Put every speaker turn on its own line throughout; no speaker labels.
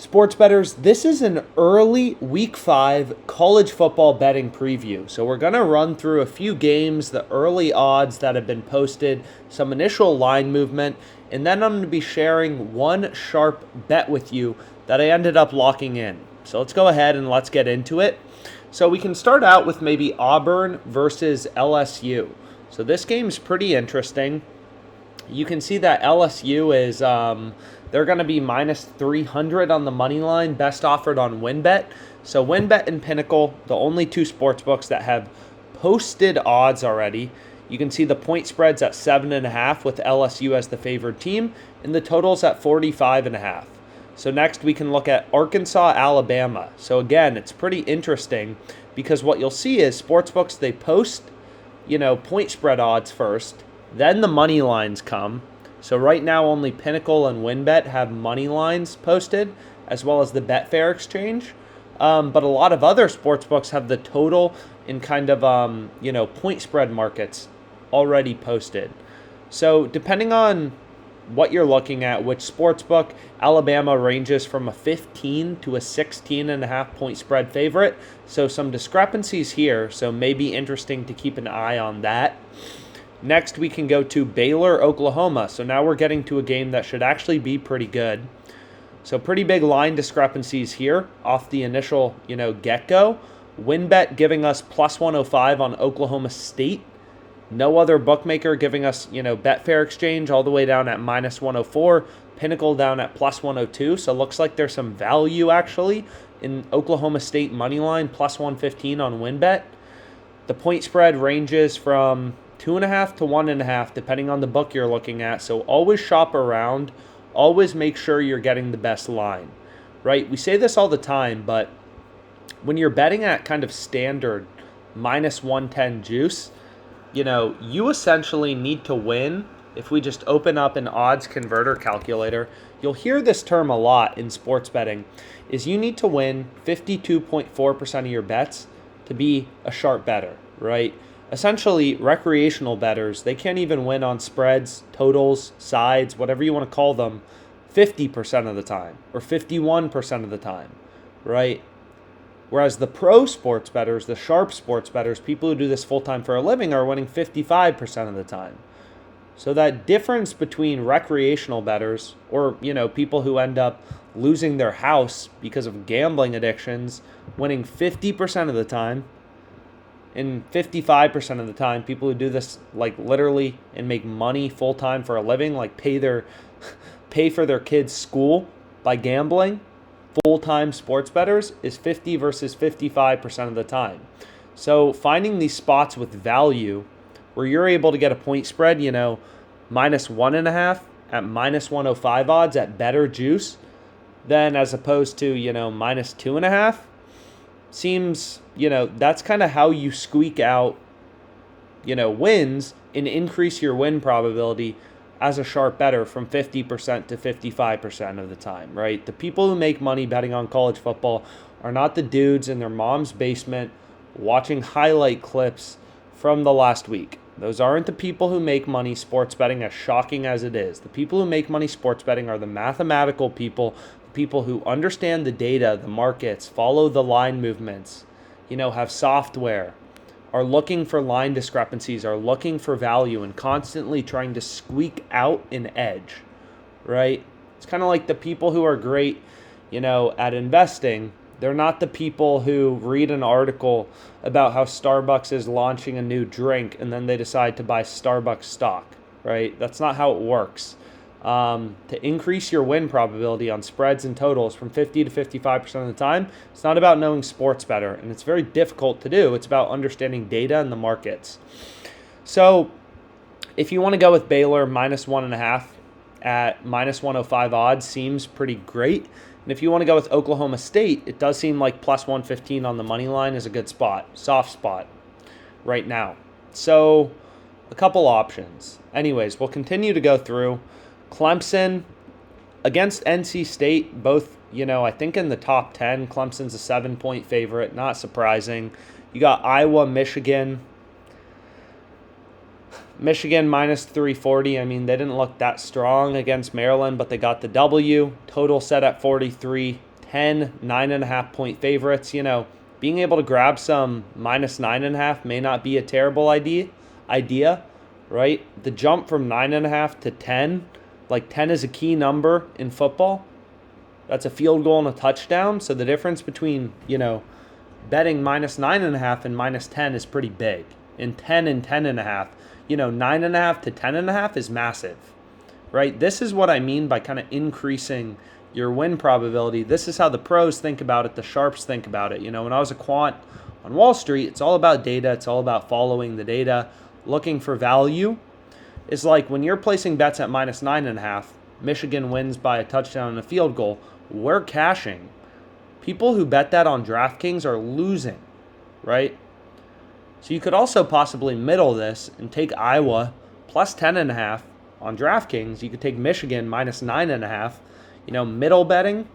Sports bettors, this is an early Week 5 college football betting preview. So we're going to run through a few games, the early odds that have been posted, some initial line movement, and then I'm going to be sharing one sharp bet with you that I ended up locking in. So let's go ahead and let's get into it. So we can start out with maybe Auburn versus LSU. So this game's pretty interesting. You can see that LSU is, they're going to be minus 300 on the money line, best offered on WynnBet. So WynnBet and Pinnacle, the only two sports books that have posted odds already. You can see the point spreads at 7.5 with LSU as the favored team, and the totals at 45.5. So next we can look at Arkansas, Alabama. So again, it's pretty interesting because what you'll see is sportsbooks, they post, point spread odds first. Then the money lines come. So right now only Pinnacle and WynnBet have money lines posted, as well as the Betfair exchange. But a lot of other sportsbooks have the total in kind of, point spread markets already posted. So depending on what you're looking at, which sportsbook, Alabama ranges from a 15 to a 16.5 point spread favorite. So some discrepancies here. So maybe interesting to keep an eye on that. Next, we can go to Baylor, Oklahoma. So now we're getting to a game that should actually be pretty good. So pretty big line discrepancies here off the initial, get-go. WynnBet giving us plus 105 on Oklahoma State. No other bookmaker giving us, Betfair exchange all the way down at minus 104. Pinnacle down at plus 102. So it looks like there's some value actually in Oklahoma State money line plus 115 on WynnBet. The point spread ranges from 2.5 to 1.5, depending on the book you're looking at. So always shop around. Always make sure you're getting the best line, right? We say this all the time, but when you're betting at kind of standard minus 110 juice, you essentially need to win. If we just open up an odds converter calculator, you'll hear this term a lot in sports betting, is you need to win 52.4% of your bets to be a sharp bettor, right? Essentially, recreational bettors, they can't even win on spreads, totals, sides, whatever you want to call them, 50% of the time or 51% of the time, right? Whereas the pro sports bettors, the sharp sports bettors, people who do this full-time for a living are winning 55% of the time. So that difference between recreational bettors or, people who end up losing their house because of gambling addictions, winning 50% of the time, and 55% of the time, people who do this like literally and make money full-time for a living, like pay for their kids' school by gambling, full-time sports bettors is 50 versus 55% of the time. So finding these spots with value where you're able to get a point spread, minus 1.5 at minus 105 odds at better juice than as opposed to, minus 2.5. Seems, that's kind of how you squeak out, wins and increase your win probability as a sharp bettor from 50% to 55% of the time, right? The people who make money betting on college football are not the dudes in their mom's basement watching highlight clips from the last week. Those aren't the people who make money sports betting, as shocking as it is. The people who make money sports betting are the mathematical people who understand the data, the markets, follow the line movements, have software, are looking for line discrepancies, are looking for value, and constantly trying to squeak out an edge, right? It's kind of like the people who are great, at investing. They're not the people who read an article about how Starbucks is launching a new drink and then they decide to buy Starbucks stock, right? That's not how it works. To increase your win probability on spreads and totals from 50 to 55% of the time, it's not about knowing sports better, and it's very difficult to do. It's about understanding data and the markets. So if you want to go with Baylor minus 1.5 at minus 105 odds, seems pretty great. And if you want to go with Oklahoma State, it does seem like plus 115 on the money line is a good spot, soft spot right now. So a couple options. Anyways, we'll continue to go through. Clemson against NC State, both, I think in the top 10. Clemson's a 7-point favorite, not surprising. You got Iowa, Michigan. Michigan minus 340. I mean, they didn't look that strong against Maryland, but they got the W. Total set at 43. 10, 9.5 point favorites. Being able to grab some minus 9.5 may not be a terrible idea, right? The jump from 9.5 to 10, like 10 is a key number in football. That's a field goal and a touchdown. So the difference between, betting minus 9.5 and minus 10 is pretty big. In 10 and 10.5, 9.5 to 10.5 is massive, right? This is what I mean by kind of increasing your win probability. This is how the pros think about it, the sharps think about it. When I was a quant on Wall Street, it's all about data. It's all about following the data, looking for value. It's like when you're placing bets at minus 9.5, Michigan wins by a touchdown and a field goal, we're cashing. People who bet that on DraftKings are losing, right? So you could also possibly middle this and take Iowa plus 10.5 on DraftKings. You could take Michigan minus 9.5. Middle betting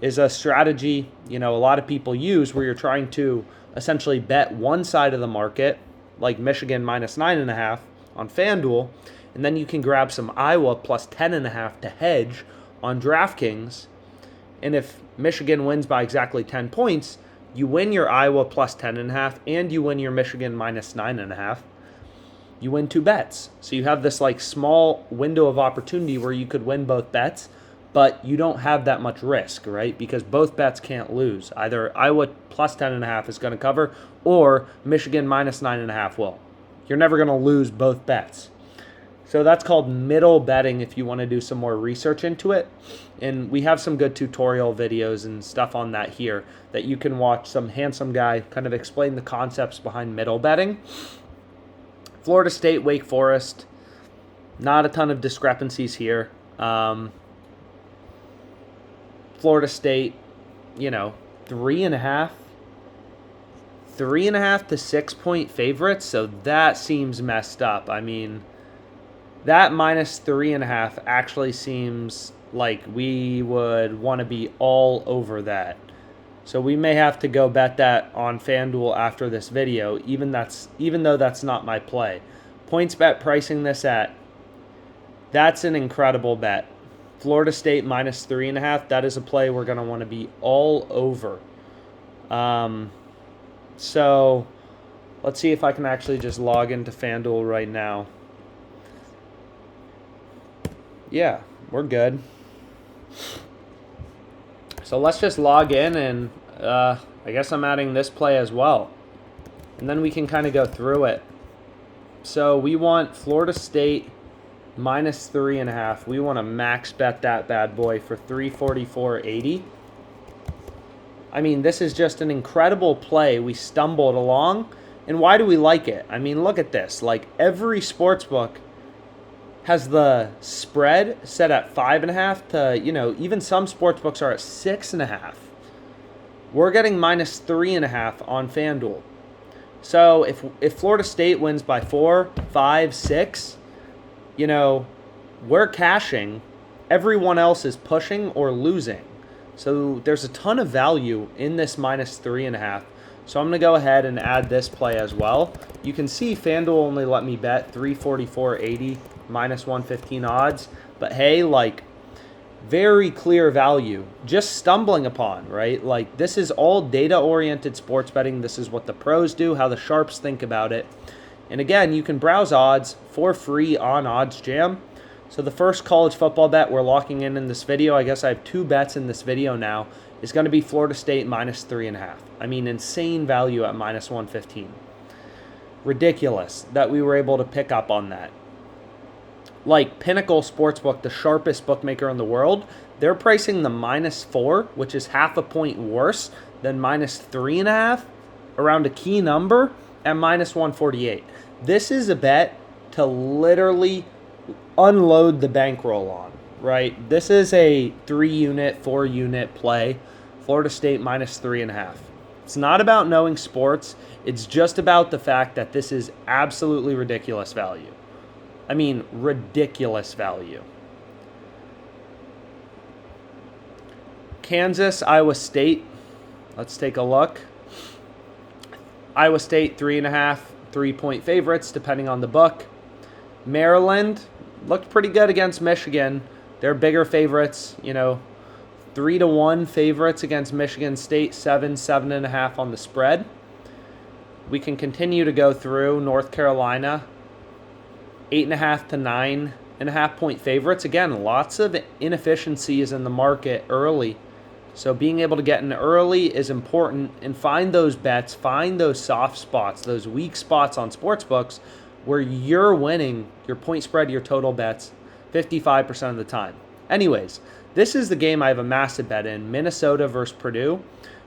is a strategy, a lot of people use where you're trying to essentially bet one side of the market, like Michigan minus 9.5 on FanDuel, and then you can grab some Iowa plus 10.5 to hedge on DraftKings. And if Michigan wins by exactly 10 points, you win your Iowa plus 10.5 and you win your Michigan minus 9.5. You win 2 bets. So you have this like small window of opportunity where you could win both bets, but you don't have that much risk, right? Because both bets can't lose. Either Iowa plus 10.5 is going to cover or Michigan minus 9.5 will. You're never going to lose both bets. So that's called middle betting if you want to do some more research into it. And we have some good tutorial videos and stuff on that here that you can watch. Some handsome guy kind of explain the concepts behind middle betting. Florida State, Wake Forest, not a ton of discrepancies here. Florida State, 3.5 to 6-point favorites. So that seems messed up. I mean, that minus 3.5 actually seems like we would want to be all over that. So we may have to go bet that on FanDuel after this video, even though that's not my play. PointsBet pricing this at, that's an incredible bet. Florida State minus 3.5, that is a play we're going to want to be all over. So let's see if I can actually just log into FanDuel right now. Yeah, we're good. So let's just log in and I guess I'm adding this play as well. And then we can kind of go through it. So we want Florida State minus 3.5. We want to max bet that bad boy for 344.80. I mean, this is just an incredible play. We stumbled along. And why do we like it? I mean, look at this. Like every sportsbook has the spread set at 5.5 to, even some sportsbooks are at 6.5. We're getting minus 3.5 on FanDuel. So if Florida State wins by 4, 5, 6, we're cashing. Everyone else is pushing or losing. So there's a ton of value in this minus 3.5. So I'm going to go ahead and add this play as well. You can see FanDuel only let me bet 344.80 minus 115 odds. But hey, very clear value. Just stumbling upon, right? This is all data-oriented sports betting. This is what the pros do, how the sharps think about it. And again, you can browse odds for free on OddsJam. So the first college football bet we're locking in this video, I guess I have 2 bets in this video now, is going to be Florida State minus 3.5. I mean, insane value at minus 115. Ridiculous that we were able to pick up on that. Like Pinnacle Sportsbook, the sharpest bookmaker in the world, they're pricing the minus 4, which is half a point worse than minus 3.5, around a key number at minus 148. This is a bet to literally unload the bankroll on, right? This is a 3-unit, 4-unit play. Florida State minus 3.5. It's not about knowing sports. It's just about the fact that this is absolutely ridiculous value. I mean, ridiculous value. Kansas, Iowa State. Let's take a look. Iowa State, 3.5, 3-point favorites, depending on the book. Maryland looked pretty good against Michigan. They're bigger favorites, 3-1 favorites against Michigan State, 7.5 on the spread. We can continue to go through North Carolina, 8.5 to 9.5 point favorites. Again, lots of inefficiencies in the market early. So being able to get in early is important, and find those bets, find those soft spots, those weak spots on sportsbooks where you're winning your point spread, your total bets 55% of the time. Anyways, this is the game I have a massive bet in, Minnesota versus Purdue.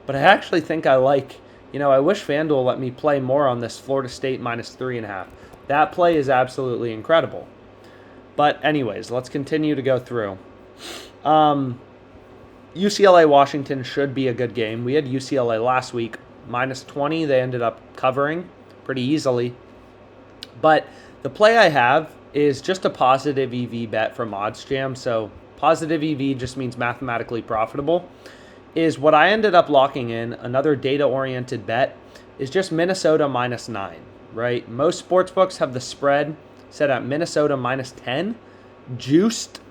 But I actually think I wish FanDuel let me play more on this Florida State -3.5. That play is absolutely incredible. But anyways, let's continue to go through. UCLA-Washington should be a good game. We had UCLA last week, -20. They ended up covering pretty easily. But the play I have is just a positive EV bet from OddsJam. So positive EV just means mathematically profitable. Is what I ended up locking in, another data-oriented bet, is just Minnesota -9, right? Most sportsbooks have the spread set at Minnesota -10, juiced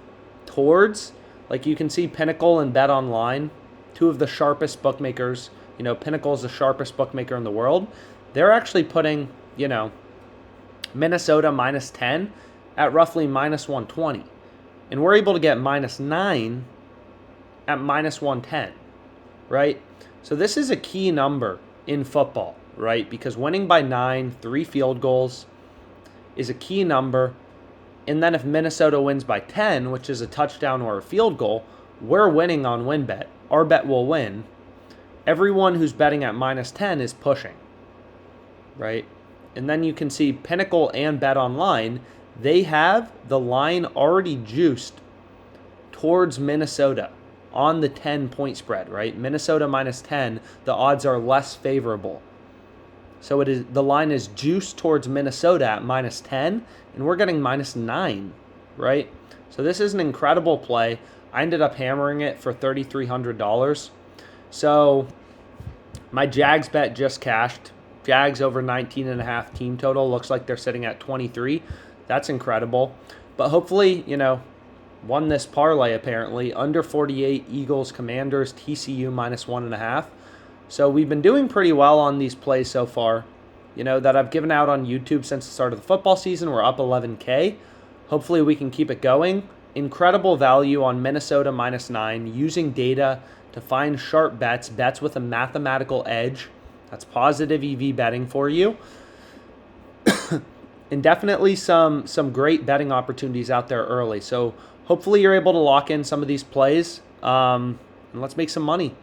towards, like you can see Pinnacle and Bet Online, two of the sharpest bookmakers. Pinnacle is the sharpest bookmaker in the world. They're actually putting, Minnesota -10 at roughly -120. And we're able to get -9 at -110, right? So this is a key number in football, right? Because winning by 9, 3 field goals is a key number. And then if Minnesota wins by 10, which is a touchdown or a field goal, we're winning on WynnBet. Our bet will win. Everyone who's betting at -10 is pushing, right? And then you can see Pinnacle and Bet Online, they have the line already juiced towards Minnesota on the 10-point spread, right? Minnesota -10, the odds are less favorable. So the line is juiced towards Minnesota at -10, and we're getting -9, right? So this is an incredible play. I ended up hammering it for $3,300. So my Jags bet just cashed. Jags over 19.5 team total. Looks like they're sitting at 23. That's incredible. But hopefully, won this parlay apparently. Under 48, Eagles, Commanders, TCU -1.5. So we've been doing pretty well on these plays so far, that I've given out on YouTube since the start of the football season. We're up 11K. Hopefully we can keep it going. Incredible value on Minnesota -9, using data to find sharp bets with a mathematical edge. That's positive EV betting for you. And definitely some great betting opportunities out there early. So hopefully you're able to lock in some of these plays, and let's make some money.